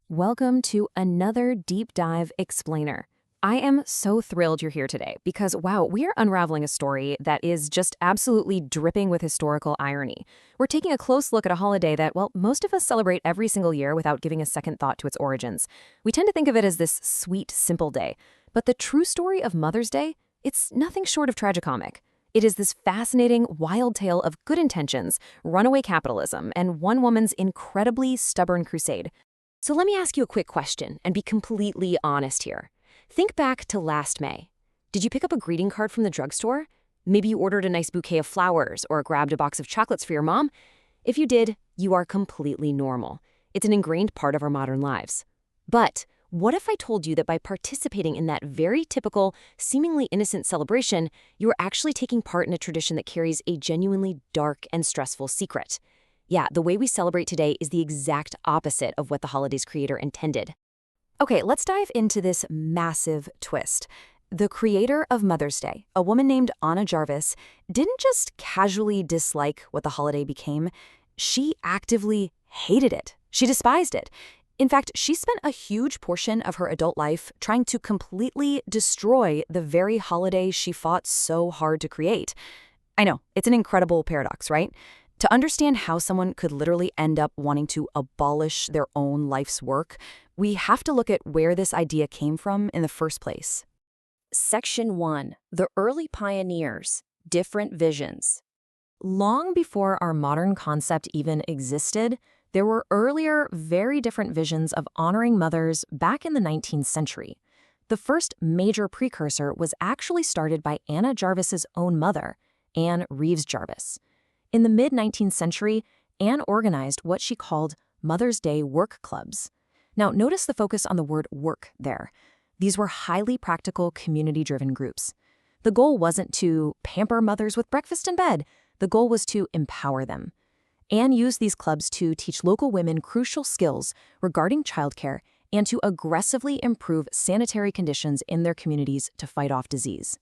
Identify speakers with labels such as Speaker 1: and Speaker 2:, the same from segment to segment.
Speaker 1: Welcome to another Deep Dive Explainer. I am so thrilled you're here today because, wow, we are unraveling a story that is just absolutely dripping with historical irony. We're taking a close look at a holiday that, well, most of us celebrate every single year without giving a second thought to its origins. We tend to think of it as this sweet, simple day. But the true story of Mother's Day, it's nothing short of tragicomic. It is this fascinating, wild tale of good intentions, runaway capitalism, and one woman's incredibly stubborn crusade. So let me ask you a quick question and be completely honest here. Think back to last May. Did you pick up a greeting card from the drugstore? Maybe you ordered a nice bouquet of flowers or grabbed a box of chocolates for your mom? If you did, you are completely normal. It's an ingrained part of our modern lives. But what if I told you that by participating in that very typical, seemingly innocent celebration, you are actually taking part in a tradition that carries a genuinely dark and stressful secret? Yeah, the way we celebrate today is the exact opposite of what the holiday's creator intended. Okay, let's dive into this massive twist. The creator of Mother's Day, a woman named Anna Jarvis, didn't just casually dislike what the holiday became, she actively hated it. She despised it. In fact, she spent a huge portion of her adult life trying to completely destroy the very holiday she fought so hard to create. I know, it's an incredible paradox, right? To understand how someone could literally end up wanting to abolish their own life's work, we have to look at where this idea came from in the first place.
Speaker 2: Section 1. The Early Pioneers. Different Visions.
Speaker 1: Long before our modern concept even existed, there were earlier, very different visions of honoring mothers back in the 19th century. The first major precursor was actually started by Anna Jarvis's own mother, Anne Reeves Jarvis. In the mid-19th century, Anne organized what she called Mother's Day work clubs. Now, notice the focus on the word work there. These were highly practical, community-driven groups. The goal wasn't to pamper mothers with breakfast in bed. The goal was to empower them. Anne used these clubs to teach local women crucial skills regarding childcare and to aggressively improve sanitary conditions in their communities to fight off disease.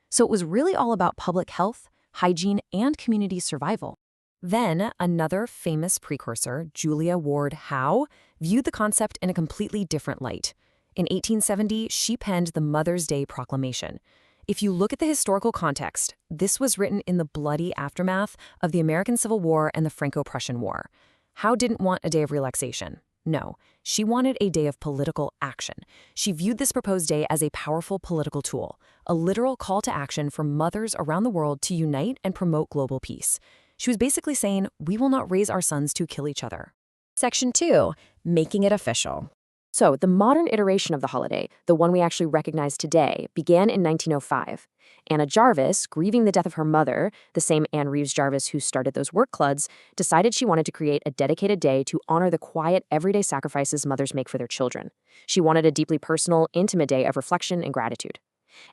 Speaker 1: So it was really all about public health, hygiene, and community survival. Then, another famous precursor, Julia Ward Howe, viewed the concept in a completely different light. In 1870, she penned the Mother's Day Proclamation. If you look at the historical context, this was written in the bloody aftermath of the American Civil War and the Franco-Prussian War. Howe didn't want a day of relaxation. No, she wanted a day of political action. She viewed this proposed day as a powerful political tool, a literal call to action for mothers around the world to unite and promote global peace. She was basically saying, we will not raise our sons to kill each other.
Speaker 2: Section 2. Making it official.
Speaker 1: So, the modern iteration of the holiday, the one we actually recognize today, began in 1905. Anna Jarvis, grieving the death of her mother, the same Anne Reeves Jarvis who started those work clubs, decided she wanted to create a dedicated day to honor the quiet, everyday sacrifices mothers make for their children. She wanted a deeply personal, intimate day of reflection and gratitude.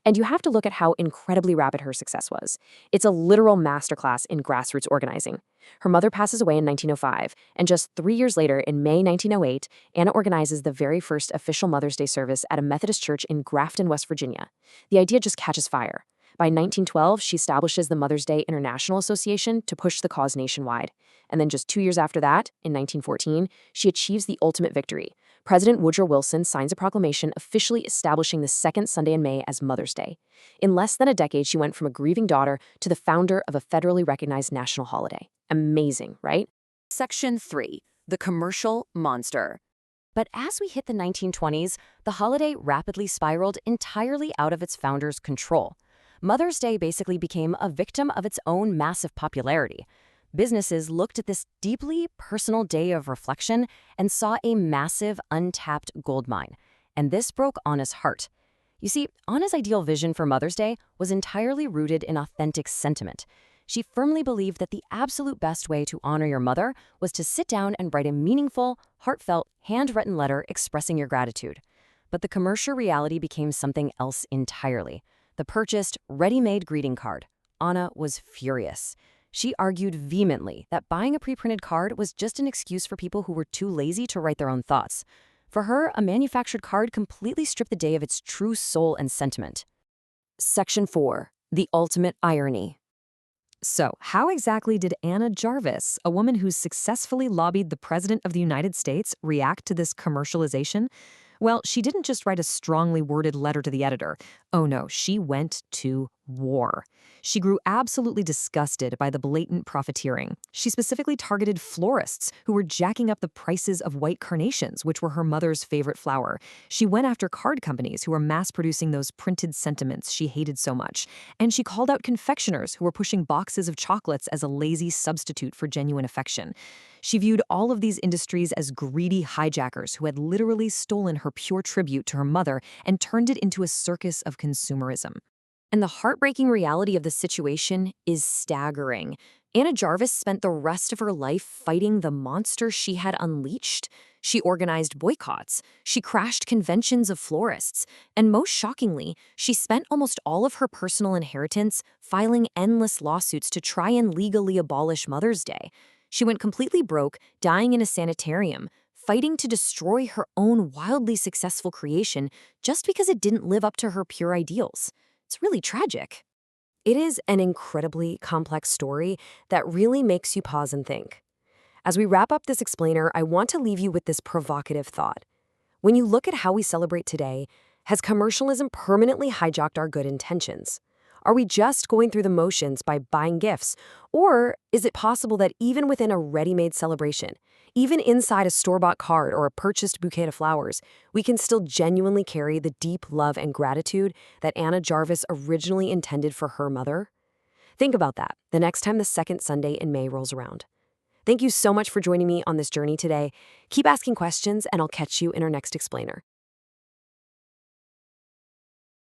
Speaker 1: And you have to look at how incredibly rapid her success was. It's a literal masterclass in grassroots organizing. Her mother passes away in 1905, and just 3 years later, in May 1908, Anna organizes the very first official Mother's Day service at a Methodist church in Grafton, West Virginia. The idea just catches fire. By 1912, she establishes the Mother's Day International Association to push the cause nationwide. And then just 2 years after that, in 1914, she achieves the ultimate victory. President Woodrow Wilson signs a proclamation officially establishing the second Sunday in May as Mother's Day. In less than a decade, she went from a grieving daughter to the founder of a federally recognized national holiday. Amazing, right?
Speaker 2: Section 3. The Commercial Monster.
Speaker 1: But as we hit the 1920s, the holiday rapidly spiraled entirely out of its founder's control. Mother's Day basically became a victim of its own massive popularity. Businesses looked at this deeply personal day of reflection and saw a massive, untapped gold mine. And this broke Anna's heart. You see, Anna's ideal vision for Mother's Day was entirely rooted in authentic sentiment. She firmly believed that the absolute best way to honor your mother was to sit down and write a meaningful, heartfelt, handwritten letter expressing your gratitude. But the commercial reality became something else entirely. The purchased, ready-made greeting card. Anna was furious. She argued vehemently that buying a pre-printed card was just an excuse for people who were too lazy to write their own thoughts. For her, a manufactured card completely stripped the day of its true soul and sentiment.
Speaker 2: Section 4. The Ultimate Irony.
Speaker 1: So, how exactly did Anna Jarvis, a woman who successfully lobbied the President of the United States, react to this commercialization? Well, she didn't just write a strongly worded letter to the editor. Oh no, she went to war. She grew absolutely disgusted by the blatant profiteering. She specifically targeted florists who were jacking up the prices of white carnations, which were her mother's favorite flower. She went after card companies who were mass producing those printed sentiments she hated so much. And she called out confectioners who were pushing boxes of chocolates as a lazy substitute for genuine affection. She viewed all of these industries as greedy hijackers who had literally stolen her pure tribute to her mother and turned it into a circus of consumerism. And the heartbreaking reality of the situation is staggering. Anna Jarvis spent the rest of her life fighting the monster she had unleashed. She organized boycotts. She crashed conventions of florists. And most shockingly, she spent almost all of her personal inheritance filing endless lawsuits to try and legally abolish Mother's Day. She went completely broke, dying in a sanitarium, fighting to destroy her own wildly successful creation just because it didn't live up to her pure ideals. It's really tragic. It is an incredibly complex story that really makes you pause and think. As we wrap up this explainer, I want to leave you with this provocative thought. When you look at how we celebrate today, has commercialism permanently hijacked our good intentions? Are we just going through the motions by buying gifts? Or is it possible that even within a ready-made celebration, even inside a store-bought card or a purchased bouquet of flowers, we can still genuinely carry the deep love and gratitude that Anna Jarvis originally intended for her mother? Think about that the next time the second Sunday in May rolls around. Thank you so much for joining me on this journey today. Keep asking questions, and I'll catch you in our next explainer.